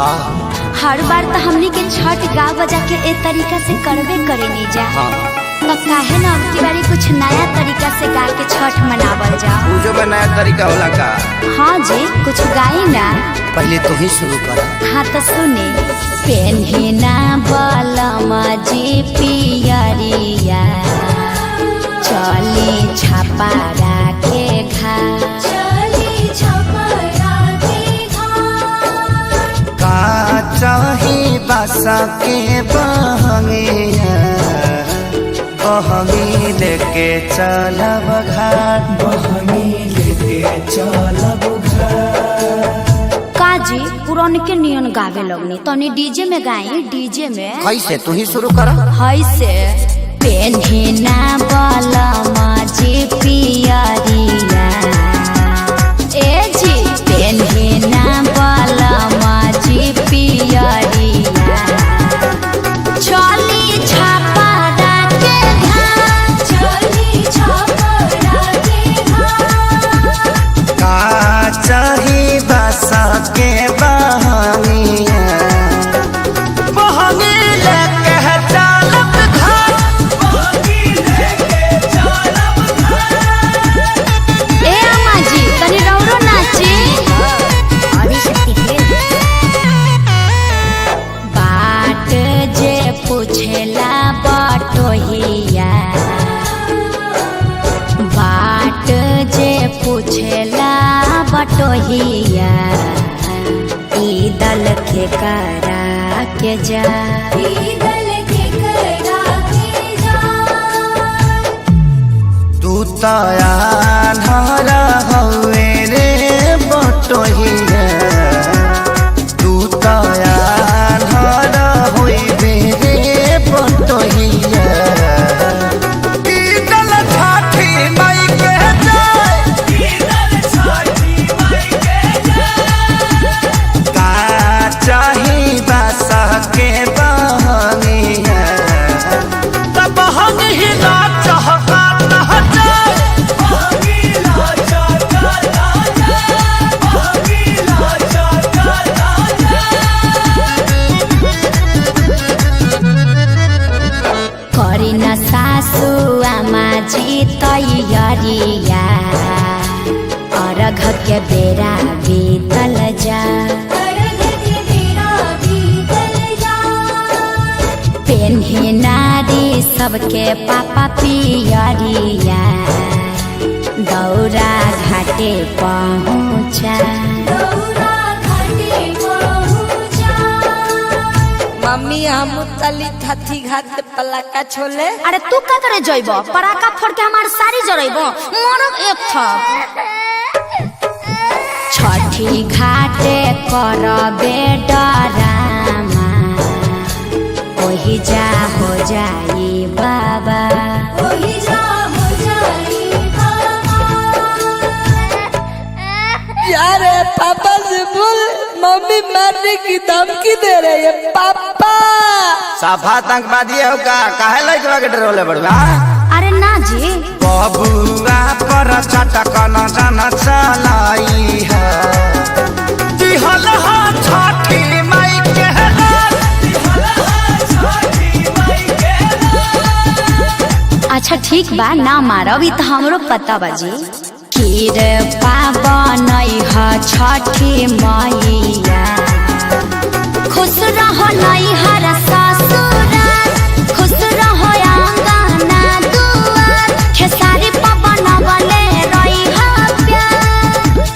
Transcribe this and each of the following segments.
का हर बार तो हमनी के छठ गा बजा के ए तरीका से करबे करे नहीं जा। हाँ। तो काहे ना अब की बारी कुछ नया तरीका से गा के छठ मनावल जा। पूजो का नया तरीका होला का? हाँ जी, कुछ गाई ना। पहले तू ही शुरू कर। हाँ तो सुने। पेन्हिना बलमा जी पियरिया, चली छपारा के घाट, का चाही बासा के बहंगिया, बहंगी लेके चलब घाट, बहंगी लेके चलब घाट। काजी पुरान के नियन गावे लगनी, तनी डीजे में गाई। डीजे में कैसे? तू ही शुरू कर। हाय से पेन्हिना बलमा जी पियरिया, ए जी पेन्हिना बलमा जी पियरिया, चली छपारा के घाट, चली छपारा के घाट। का चाही बासा के बहंगिया, बहंगी लेके चलब घाट, बहंगी लेके चलब घाट। ए अम्मा जी तनी रौरो नाची। आदिशक्ति के बाट जे पूछेला बटोहिया, बाट जे पूछेला बटोहिया, ई दल के करा के जा, ई दल के करा के जा। तू तया धरा हवे रे बटोहिया, तू तया धरा होइबे रे बटोहिया। ई दल छठी माई के जाय, ई दल छठी माई के जाय। का चाही बासा के बहंगिया, तब हम ही ना चाहता करी न सासु आमा जी तैयारिया, अर्घ के बेरा बीतल जा, पेन्ही नारी सबके पापा पियरिया, दौरा घाटे पहुँचा, मम्मी हम तली थथी घाट पलाका छोले। अरे तू का करे जइबो? पराका फोड़ के हमार सारी जरइबो, मरब एक थप। छठी घाटे करबे डरामा, ओही जा हो जाई बाबा, ओही जा हो जाई बाबा। यार पापा से बोल, मम्मी मारने की धमकी दे रही है। पापा साफा आतंकवादी हो का? काहे लइकवा के डरोले बड़वा? अरे ना जी, बबुआ पर चटक न जान चलाई है, दिहल हा छठी माई के लाल, दिहल हा छठी माई के लाल। अच्छा ठीक बा, ना मारब, ई तो हमरो पता बाजी। खीर पावन ह छठी मैया, खुश रहो नैहर ससुराल, खुश रहो आंगना दुआर, खेसारी पवन बले रही प्यार।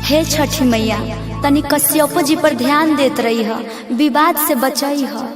हे छठी मैया, तनी कश्यप जी पर ध्यान देत रही ह, विवाद से बचई ह।